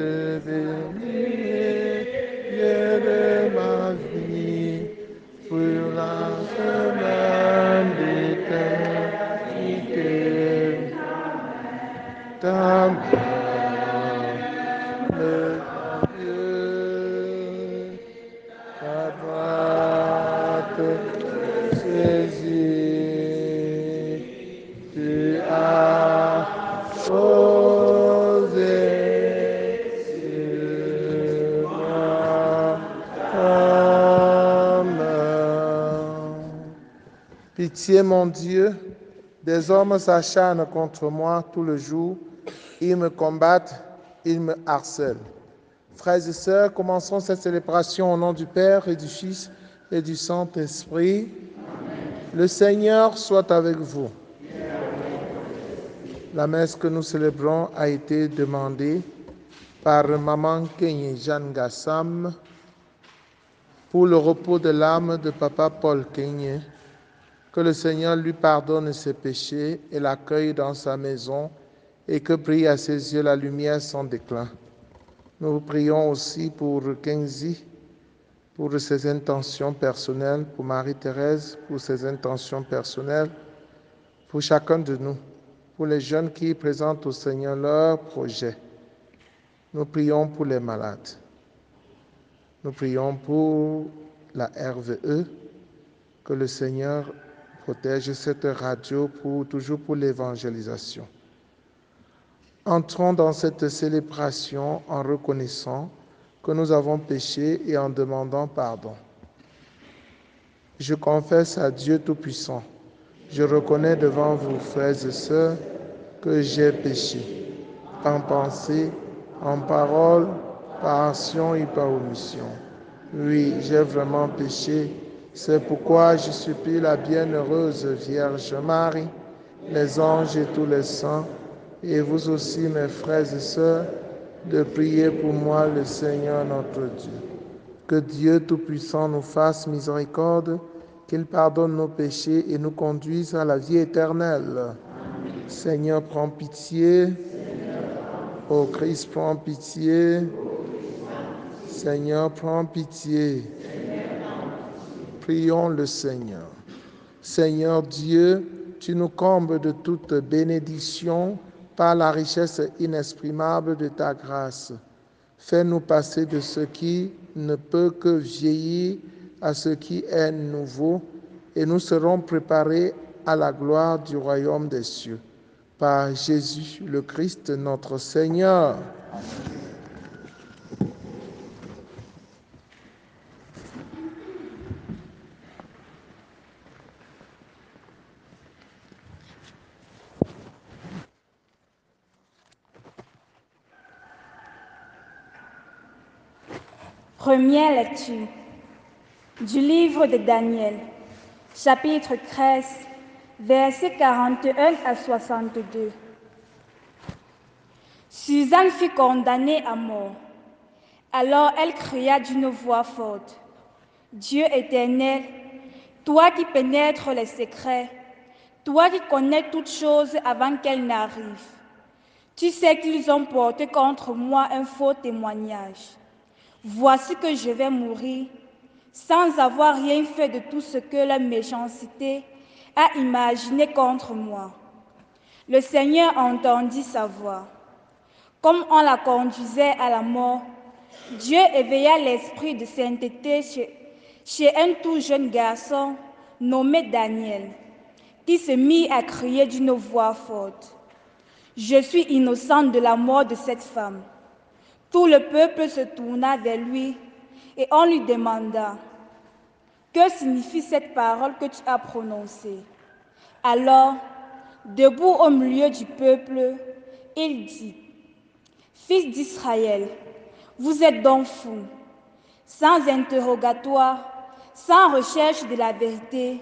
te bénis, Dieu de ma vie, pour la semaine d'éternité. Ta main, le Dieu, ta droite saisie, tu as posé sur moi ta main. Pitié, mon Dieu, des hommes s'acharnent contre moi tout le jour, ils me combattent, ils me harcèlent. Frères et sœurs, commençons cette célébration au nom du Père et du Fils et du Saint-Esprit. Le Seigneur soit avec vous. La messe que nous célébrons a été demandée par Maman Kenye Jeanne Gassam pour le repos de l'âme de Papa Paul Kenye. Que le Seigneur lui pardonne ses péchés et l'accueille dans sa maison et que brille à ses yeux la lumière sans déclin. Nous prions aussi pour Kenzie, pour ses intentions personnelles, pour Marie-Thérèse, pour ses intentions personnelles, pour chacun de nous, pour les jeunes qui présentent au Seigneur leurs projets. Nous prions pour les malades. Nous prions pour la RVE, que le Seigneur protège cette radio toujours pour l'évangélisation. Entrons dans cette célébration en reconnaissant que nous avons péché et en demandant pardon. Je confesse à Dieu Tout-Puissant, je reconnais devant vous, frères et sœurs, que j'ai péché, en pensée, en parole, par action et par omission. Oui, j'ai vraiment péché. C'est pourquoi je supplie la bienheureuse Vierge Marie, les anges et tous les saints, et vous aussi, mes frères et sœurs, de prier pour moi le Seigneur notre Dieu. Que Dieu Tout-Puissant nous fasse miséricorde, qu'il pardonne nos péchés et nous conduise à la vie éternelle. Amen. Seigneur, prends pitié. Ô Christ, prends pitié. Seigneur, prends pitié. Prions le Seigneur. Seigneur Dieu, tu nous combles de toute bénédiction par la richesse inexprimable de ta grâce. Fais-nous passer de ce qui ne peut que vieillir à ce qui est nouveau, et nous serons préparés à la gloire du royaume des cieux. Par Jésus le Christ, notre Seigneur. Première lecture du livre de Daniel, chapitre 13, versets 41 à 62. Suzanne fut condamnée à mort. Alors elle cria d'une voix forte: Dieu éternel, toi qui pénètres les secrets, toi qui connais toutes choses avant qu'elles n'arrivent, tu sais qu'ils ont porté contre moi un faux témoignage. Voici que je vais mourir sans avoir rien fait de tout ce que la méchanceté a imaginé contre moi. Le Seigneur entendit sa voix. Comme on la conduisait à la mort, Dieu éveilla l'esprit de sainteté chez un tout jeune garçon nommé Daniel, qui se mit à crier d'une voix forte: Je suis innocent de la mort de cette femme. Tout le peuple se tourna vers lui et on lui demanda: Que signifie cette parole que tu as prononcée? Alors, debout au milieu du peuple, il dit: Fils d'Israël, vous êtes donc fous. Sans interrogatoire, sans recherche de la vérité,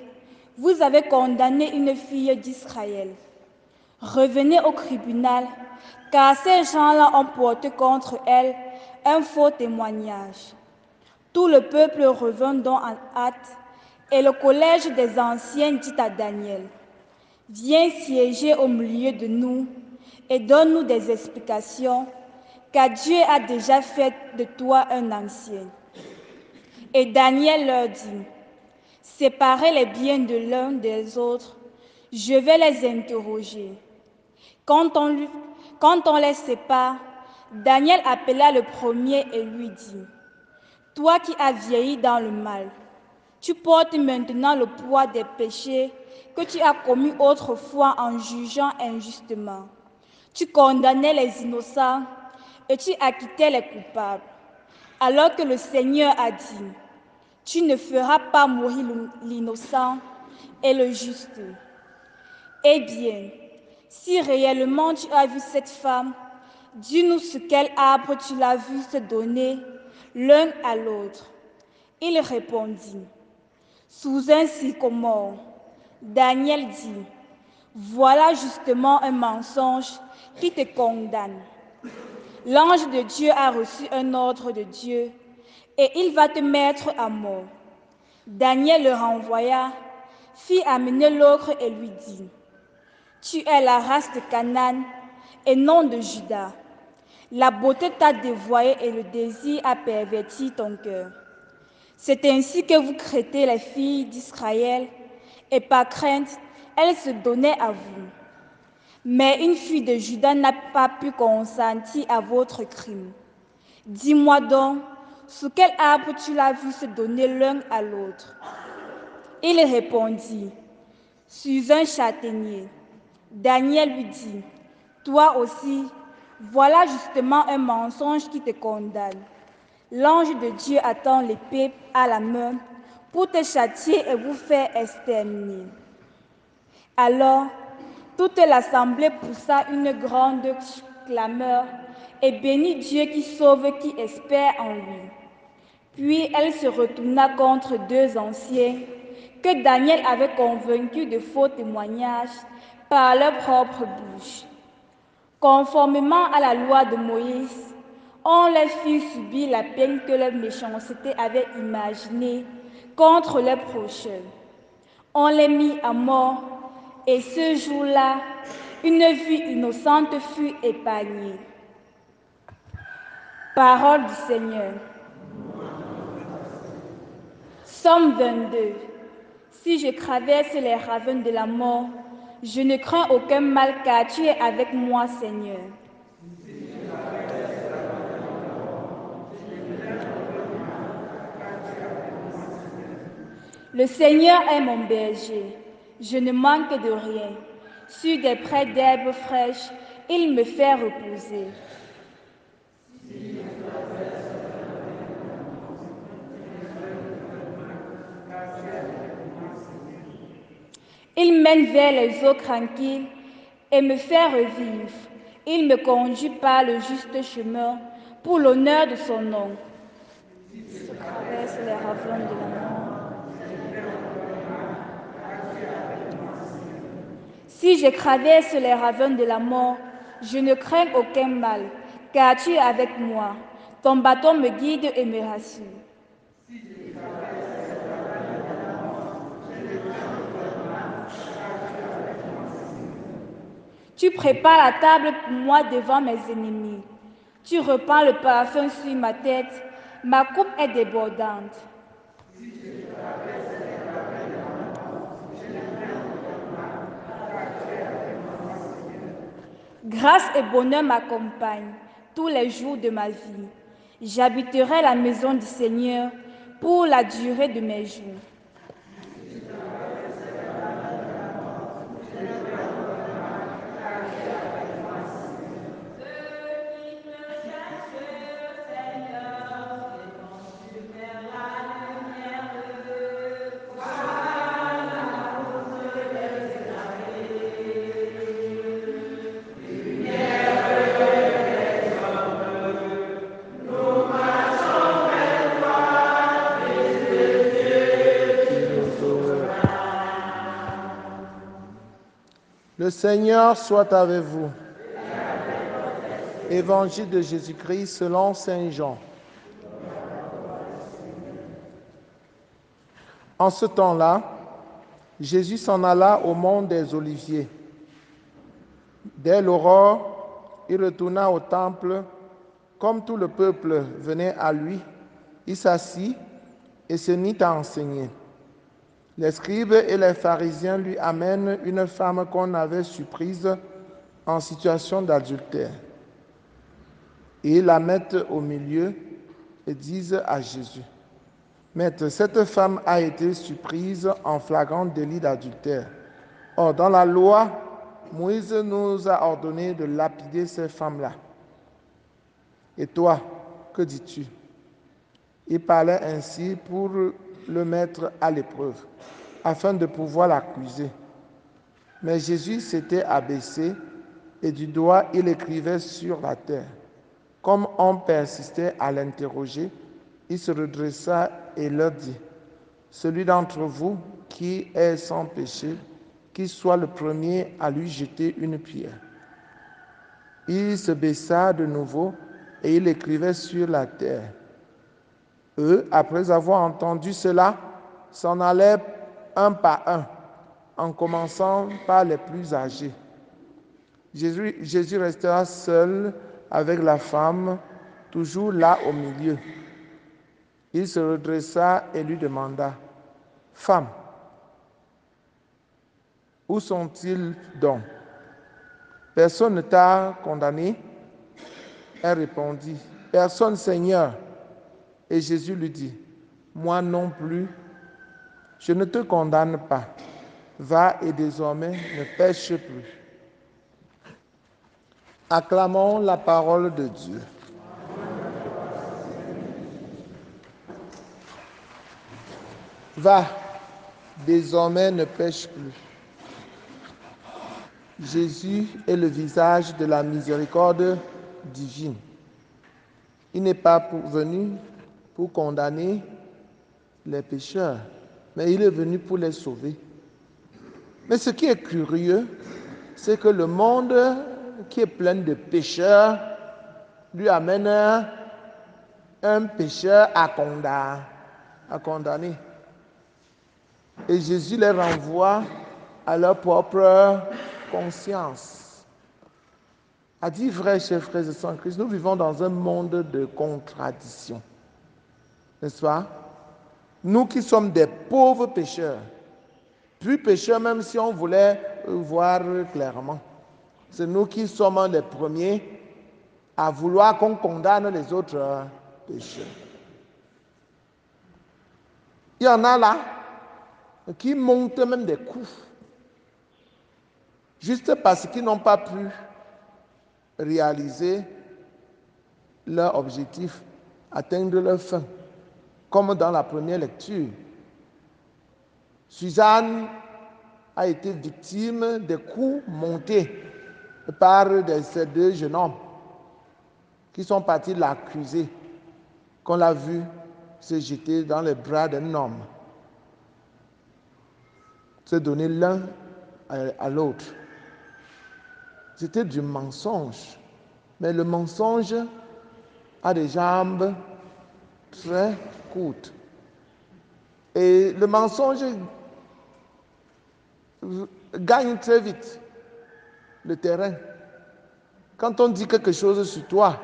vous avez condamné une fille d'Israël. Revenez au tribunal, car ces gens-là ont porté contre elle un faux témoignage. Tout le peuple revint donc en hâte, et le collège des anciens dit à Daniel: Viens siéger au milieu de nous et donne-nous des explications, car Dieu a déjà fait de toi un ancien. Et Daniel leur dit, séparez les biens de l'un des autres, je vais les interroger. Quand on les sépare, Daniel appela le premier et lui dit, toi qui as vieilli dans le mal, tu portes maintenant le poids des péchés que tu as commis autrefois en jugeant injustement. Tu condamnais les innocents et tu acquittais les coupables. Alors que le Seigneur a dit, tu ne feras pas mourir l'innocent et le juste. Eh bien, si réellement tu as vu cette femme, dis-nous sous quel arbre tu l'as vue se donner l'un à l'autre. Il répondit, sous un sycomore. Daniel dit, voilà justement un mensonge qui te condamne. L'ange de Dieu a reçu un ordre de Dieu et il va te mettre à mort. Daniel le renvoya, fit amener l'autre et lui dit, tu es la race de Canaan et non de Juda. La beauté t'a dévoyé et le désir a perverti ton cœur. C'est ainsi que vous traitez les filles d'Israël et par crainte, elles se donnaient à vous. Mais une fille de Juda n'a pas pu consentir à votre crime. Dis-moi donc, sous quel arbre tu l'as vu se donner l'un à l'autre? Il répondit, sous un châtaignier. Daniel lui dit, toi aussi, voilà justement un mensonge qui te condamne. L'ange de Dieu attend l'épée à la main pour te châtier et vous faire exterminer. Alors, toute l'assemblée poussa une grande clameur et bénit Dieu qui sauve qui espère en lui. Puis elle se retourna contre deux anciens que Daniel avait convaincus de faux témoignages par leur propre bouche. Conformément à la loi de Moïse, on les fit subir la peine que leur méchanceté avait imaginée contre leurs prochains. On les mit à mort et ce jour-là, une vie innocente fut épargnée. Parole du Seigneur. Psaume 22. Si je traverse les ravins de la mort, je ne crains aucun mal car tu es avec moi, Seigneur. Le Seigneur est mon berger, je ne manque de rien. Sur des prés d'herbes fraîches, il me fait reposer. Il mène vers les eaux tranquilles et me fait revivre. Il me conduit par le juste chemin pour l'honneur de son nom. Je traverse les ravins de la mort. Si je traverse les ravins de la mort, je ne crains aucun mal, car tu es avec moi. Ton bâton me guide et me rassure. Tu prépares la table pour moi devant mes ennemis. Tu repars le parfum sur ma tête. Ma coupe est débordante. Grâce et bonheur m'accompagnent tous les jours de ma vie. J'habiterai la maison du Seigneur pour la durée de mes jours. Le Seigneur soit avec vous. Évangile de Jésus-Christ selon saint Jean. En ce temps-là, Jésus s'en alla au mont des Oliviers. Dès l'aurore, il retourna au temple Comme tout le peuple venait à lui, il s'assit et se mit à enseigner. Les scribes et les pharisiens lui amènent une femme qu'on avait surprise en situation d'adultère. Et ils la mettent au milieu et disent à Jésus, « Maître, cette femme a été surprise en flagrant délit d'adultère. Or, dans la loi, Moïse nous a ordonné de lapider ces femmes-là. Et toi, que dis-tu » Il parlait ainsi pour le mettre à l'épreuve, afin de pouvoir l'accuser. Mais Jésus s'était abaissé et du doigt il écrivait sur la terre. Comme on persistait à l'interroger, il se redressa et leur dit, « Celui d'entre vous qui est sans péché, qu'il soit le premier à lui jeter une pierre. » Il se baissa de nouveau et il écrivait sur la terre. Eux, après avoir entendu cela, s'en allaient un par un, en commençant par les plus âgés. Jésus resta seul avec la femme, toujours là au milieu. Il se redressa et lui demanda, « Femme, où sont-ils donc? Personne ne t'a condamné ?» Elle répondit, « Personne, Seigneur. » Et Jésus lui dit, « Moi non plus, je ne te condamne pas. Va et désormais ne pêche plus. » Acclamons la parole de Dieu. Va, désormais ne pêche plus. Jésus est le visage de la miséricorde divine. Il n'est pas venu pour condamner les pécheurs, mais il est venu pour les sauver. Mais ce qui est curieux, c'est que le monde qui est plein de pécheurs lui amène un pécheur à condamner. Et Jésus les renvoie à leur propre conscience. À dire vrai, chers frères et sœurs en Christ, nous vivons dans un monde de contradictions. N'est-ce pas? Nous qui sommes des pauvres pécheurs, plus pécheurs même si on voulait voir clairement. C'est nous qui sommes les premiers à vouloir qu'on condamne les autres pécheurs. Il y en a là qui montent même des coups, juste parce qu'ils n'ont pas pu réaliser leur objectif, atteindre leur fin, comme dans la première lecture. Suzanne a été victime des coups montés par ces deux jeunes hommes qui sont partis l'accuser, qu'on l'a vu se jeter dans les bras d'un homme, se donner l'un à l'autre. C'était du mensonge. Mais le mensonge a des jambes très courtes. Et le mensonge gagne très vite le terrain. Quand on dit quelque chose sur toi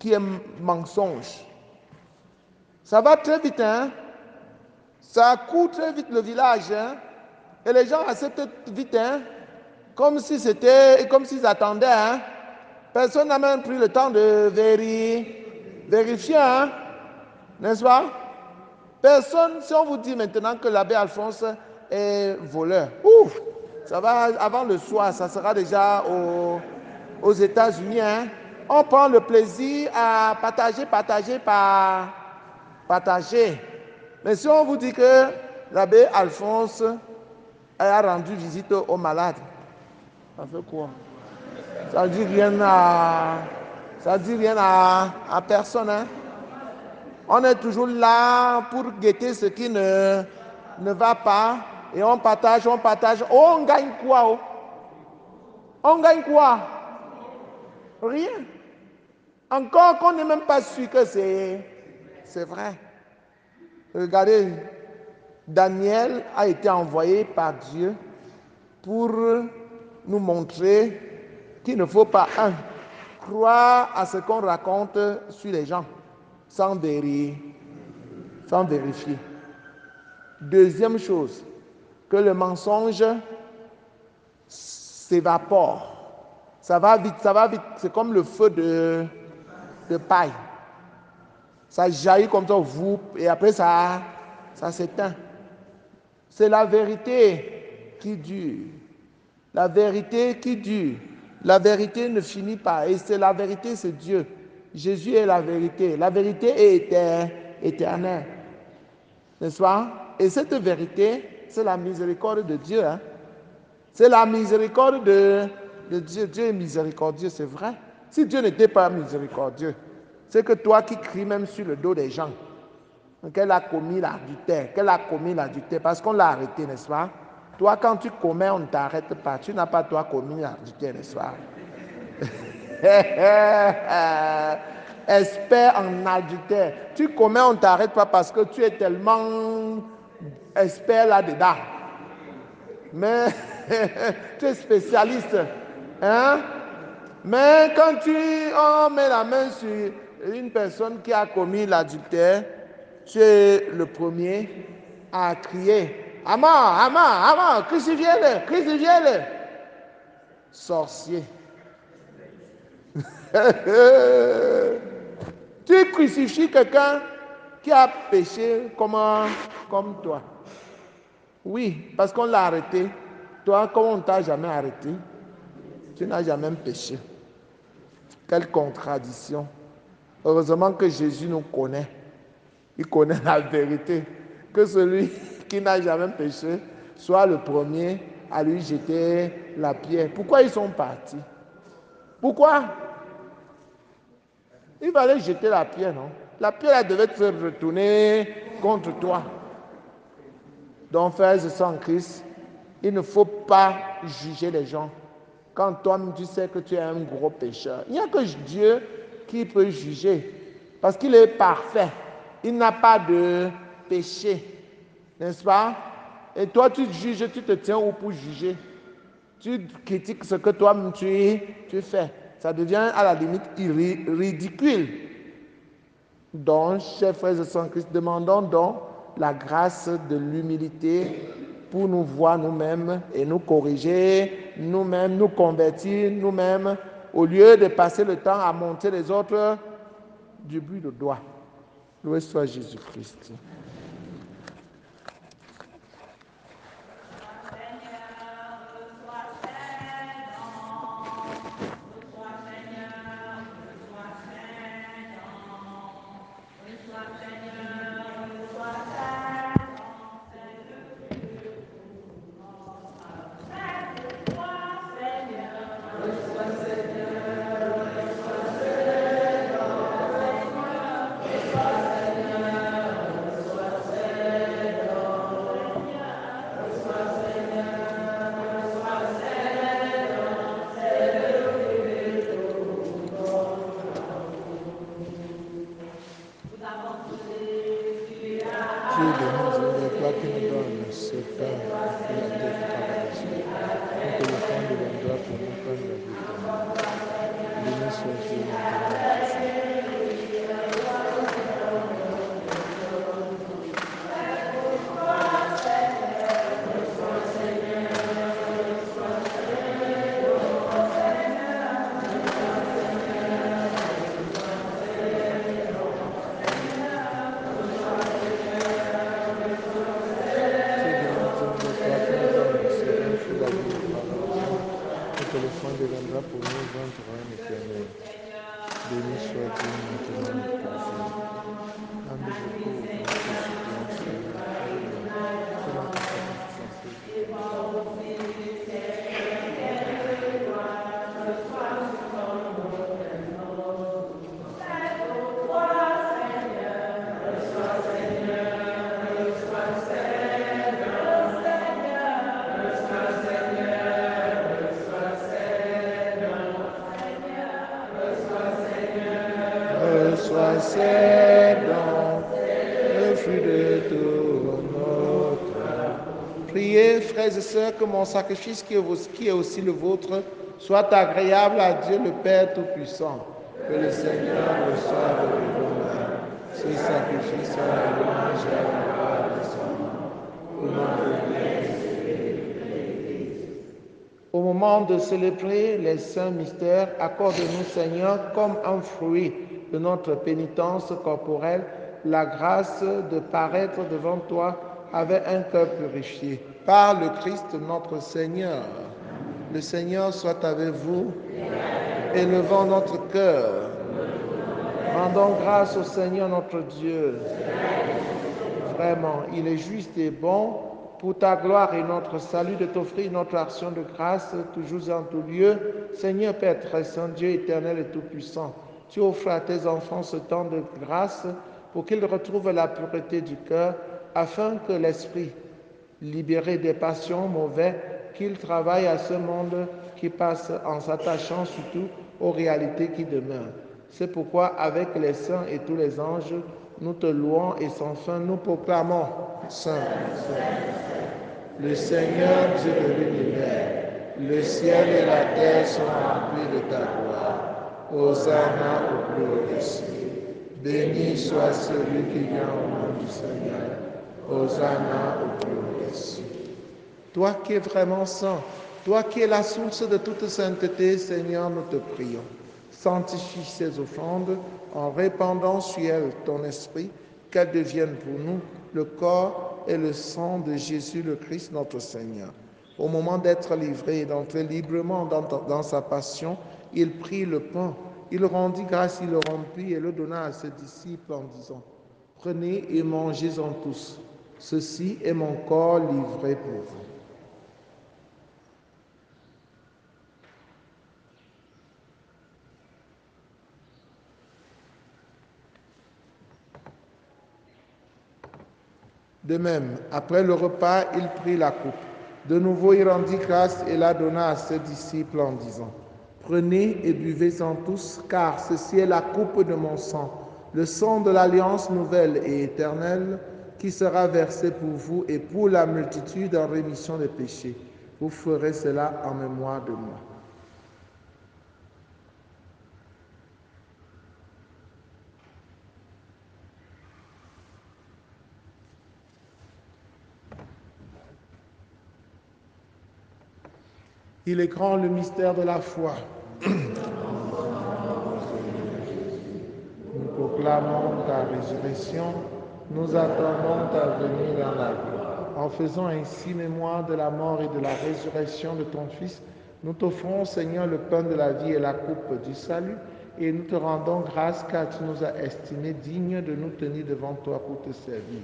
qui est mensonge, ça va très vite, hein? Ça court très vite le village, hein? Et les gens acceptent vite, hein? Comme s'ils attendaient, hein? Personne n'a même pris le temps de vérifier, hein? N'est-ce pas? Personne, si on vous dit maintenant que l'abbé Alphonse est voleur, ouf, ça va, avant le soir, ça sera déjà aux États-Unis, hein? On prend le plaisir à partager. Mais si on vous dit que l'abbé Alphonse a rendu visite aux malades, ça fait quoi? Ça ne dit rien à personne, hein? On est toujours là pour guetter ce qui ne va pas et on partage. Oh, on gagne quoi? Oh? On gagne quoi? Rien. Encore qu'on n'est même pas sûr que c'est vrai. Regardez, Daniel a été envoyé par Dieu pour nous montrer qu'il ne faut pas, croire à ce qu'on raconte sur les gens sans vérifier. Deuxième chose, que le mensonge s'évapore. Ça va vite. C'est comme le feu de paille. Ça jaillit comme ça, et après ça s'éteint. C'est la vérité qui dure. La vérité qui dure. La vérité ne finit pas. Et c'est la vérité, c'est Dieu. Jésus est la vérité. La vérité est éternelle. N'est-ce pas? Et cette vérité, c'est la miséricorde de Dieu. Hein? C'est la miséricorde de Dieu. Dieu est miséricordieux, c'est vrai. Si Dieu n'était pas miséricordieux, c'est que toi qui cries même sur le dos des gens, qu'elle a commis l'adultère, parce qu'on l'a arrêté, n'est-ce pas? Toi, quand tu commets, on ne t'arrête pas. Tu n'as pas, toi, commis l'adultère, n'est-ce pas? Expert en adultère. Tu commets, on ne t'arrête pas parce que tu es tellement expert là-dedans. Mais tu es spécialiste. Hein? Mais quand on met la main sur une personne qui a commis l'adultère, tu es le premier à crier: à mort, crucifiez-le. Sorcier. Tu crucifies quelqu'un qui a péché comme toi. Oui, parce qu'on l'a arrêté. Toi, comme on ne t'a jamais arrêté, tu n'as jamais péché. Quelle contradiction. Heureusement que Jésus nous connaît. Il connaît la vérité. Que celui qui n'a jamais péché soit le premier à lui jeter la pierre. Pourquoi ils sont partis? Pourquoi? Il fallait jeter la pierre, non? La pierre, elle devait se retourner contre toi. Donc, frères et sœurs en Christ, il ne faut pas juger les gens. Quand toi-même tu sais que tu es un gros pécheur, il n'y a que Dieu qui peut juger. Parce qu'il est parfait. Il n'a pas de péché. N'est-ce pas? Et toi, tu juges, tu te tiens où pour juger? Tu critiques ce que toi-même tu fais. Ça devient à la limite ridicule. Donc, chers frères et sœurs en Christ, demandons donc la grâce de l'humilité pour nous voir nous-mêmes et nous corriger, nous-mêmes, nous convertir nous-mêmes, au lieu de passer le temps à monter les autres du bout de doigt. Loué soit Jésus-Christ. Priez, frères et sœurs, que mon sacrifice qui est aussi le vôtre soit agréable à Dieu le Père Tout-Puissant. Que le Seigneur reçoive de vos mains ce sacrifice à la louange et à la gloire de son nom. Au nom de Au moment de célébrer les saints mystères, accorde-nous, Seigneur, comme un fruit de notre pénitence corporelle, la grâce de paraître devant toi avec un cœur purifié. Par le Christ notre Seigneur. Le Seigneur soit avec vous. Élevons notre cœur. Rendons grâce au Seigneur notre Dieu. Vraiment, il est juste et bon pour ta gloire et notre salut de t'offrir notre action de grâce toujours et en tout lieu. Seigneur Père très saint, Dieu éternel et tout-puissant, tu offres à tes enfants ce temps de grâce pour qu'ils retrouvent la pureté du cœur, afin que l'esprit, libéré des passions mauvaises, qu'il travaille à ce monde qui passe en s'attachant surtout aux réalités qui demeurent. C'est pourquoi, avec les saints et tous les anges, nous te louons et sans fin nous proclamons Saint, Saint, le Seigneur Dieu de l'univers. Le ciel et la terre sont remplis de ta gloire. Hosanna au plus au-dessus. Béni soit celui qui vient au nom du Seigneur. Hosanna au plus au-dessus. Toi qui es vraiment saint, toi qui es la source de toute sainteté, Seigneur, nous te prions. Sanctifie ces offrandes en répandant sur elles ton esprit, qu'elles deviennent pour nous le corps et le sang de Jésus le Christ notre Seigneur. Au moment d'être livré et d'entrer librement dans sa passion, il prit le pain, il rendit grâce, il le rompit et le donna à ses disciples en disant, « Prenez et mangez-en tous, ceci est mon corps livré pour vous. » De même, après le repas, il prit la coupe. De nouveau, il rendit grâce et la donna à ses disciples en disant, « Prenez et buvez-en tous, car ceci est la coupe de mon sang, le sang de l'alliance nouvelle et éternelle, qui sera versé pour vous et pour la multitude en rémission des péchés. Vous ferez cela en mémoire de moi. » Il est grand le mystère de la foi. Nous proclamons ta résurrection, nous attendons ta venue dans la gloire. En faisant ainsi mémoire de la mort et de la résurrection de ton Fils, nous t'offrons, Seigneur, le pain de la vie et la coupe du salut, et nous te rendons grâce car tu nous as estimés dignes de nous tenir devant toi pour te servir.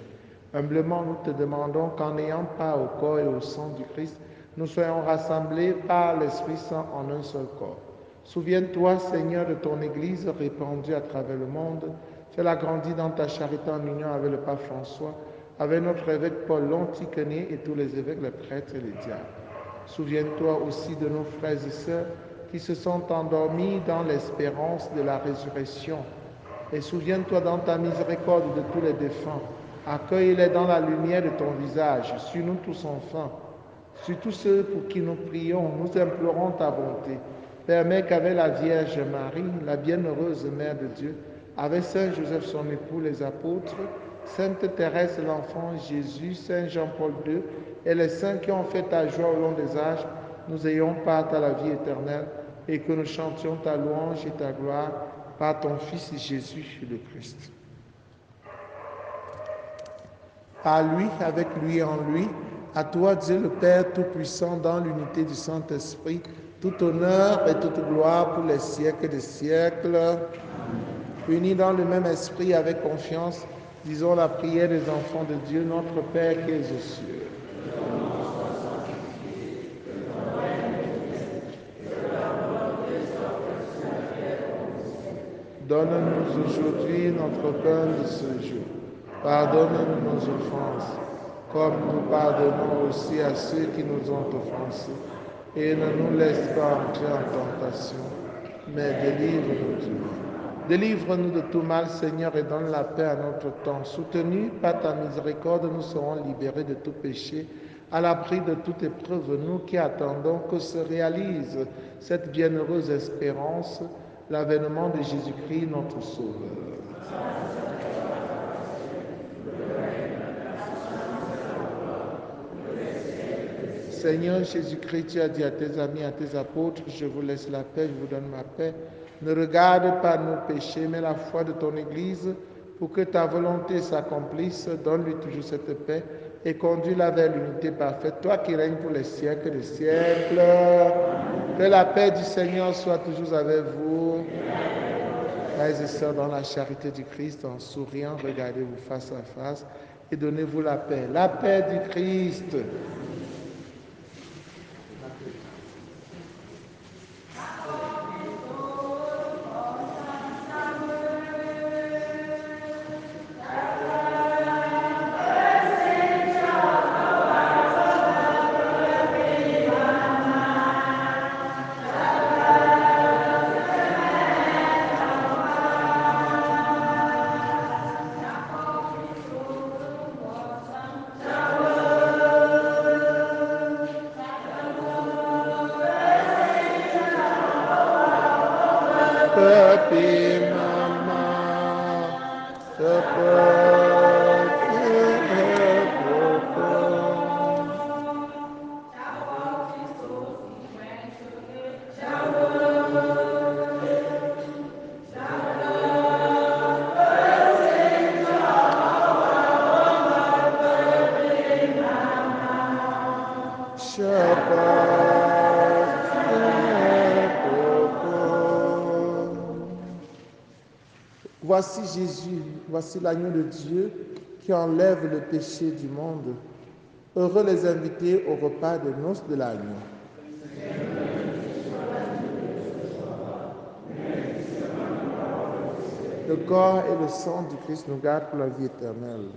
Humblement, nous te demandons qu'en ayant part au corps et au sang du Christ, nous soyons rassemblés par l'Esprit Saint en un seul corps. Souviens-toi, Seigneur, de ton Église répandue à travers le monde. Fais-la grandir dans ta charité en union avec le pape François, avec notre évêque Paul Lontiquené et tous les évêques, les prêtres et les diacres. Souviens-toi aussi de nos frères et sœurs qui se sont endormis dans l'espérance de la résurrection. Et souviens-toi dans ta miséricorde de tous les défunts. Accueille-les dans la lumière de ton visage. Sur nous tous enfin. Sur tous ceux pour qui nous prions, nous implorons ta bonté. Permets qu'avec la Vierge Marie, la bienheureuse Mère de Dieu, avec Saint Joseph son époux, les apôtres, Sainte Thérèse l'enfant Jésus, Saint Jean-Paul II et les saints qui ont fait ta joie au long des âges, nous ayons part à la vie éternelle et que nous chantions ta louange et ta gloire par ton Fils Jésus le Christ. Par lui, avec lui et en lui, à toi Dieu le Père Tout-Puissant, dans l'unité du Saint-Esprit, tout honneur et toute gloire pour les siècles des siècles. Unis dans le même esprit avec confiance, disons la prière des enfants de Dieu, notre Père qui es aux cieux. Donne-nous aujourd'hui notre pain de ce jour. Pardonne-nous nos offenses, comme nous pardonnons aussi à ceux qui nous ont offensés. Et ne nous laisse pas entrer en tentation, mais délivre-nous du mal. Délivre-nous de tout mal, Seigneur, et donne la paix à notre temps. Soutenus par ta miséricorde, nous serons libérés de tout péché, à l'abri de toute épreuve, nous qui attendons que se réalise cette bienheureuse espérance, l'avènement de Jésus-Christ, notre Sauveur. Seigneur Jésus-Christ, tu as dit à tes amis, à tes apôtres, je vous laisse la paix, je vous donne ma paix. Ne regarde pas nos péchés, mais la foi de ton Église, pour que ta volonté s'accomplisse. Donne-lui toujours cette paix et conduis-la vers l'unité parfaite, toi qui règnes pour les siècles des siècles. Que la paix du Seigneur soit toujours avec vous. Frères et sœurs, dans la charité du Christ, en souriant, regardez-vous face à face et donnez-vous la paix. La paix du Christ. Papi, maman, Voici Jésus, voici l'agneau de Dieu qui enlève le péché du monde. Heureux les invités au repas de noces de l'agneau. Le corps et le sang du Christ nous gardent pour la vie éternelle.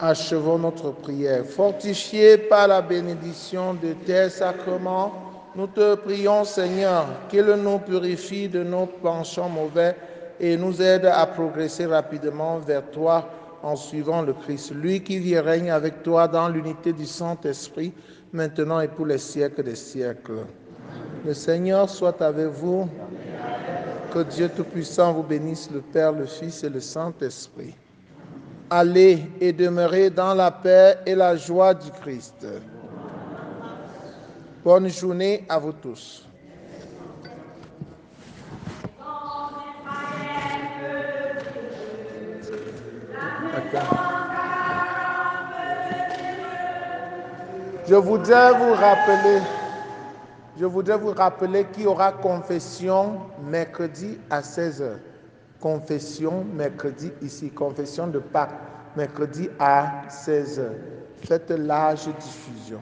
achevons notre prière. Fortifiés par la bénédiction de tes sacrements, nous te prions, Seigneur, qu'il nous purifie de nos penchants mauvais et nous aide à progresser rapidement vers toi en suivant le Christ, lui qui vit et règne avec toi dans l'unité du Saint-Esprit, maintenant et pour les siècles des siècles. Le Seigneur soit avec vous. Que Dieu Tout-Puissant vous bénisse, le Père, le Fils et le Saint-Esprit. Allez et demeurez dans la paix et la joie du Christ. Bonne journée à vous tous. Je voudrais vous rappeler qu'il y aura confession mercredi à 16h. Confession mercredi ici, confession de Pâques, mercredi à 16h. Faites large diffusion.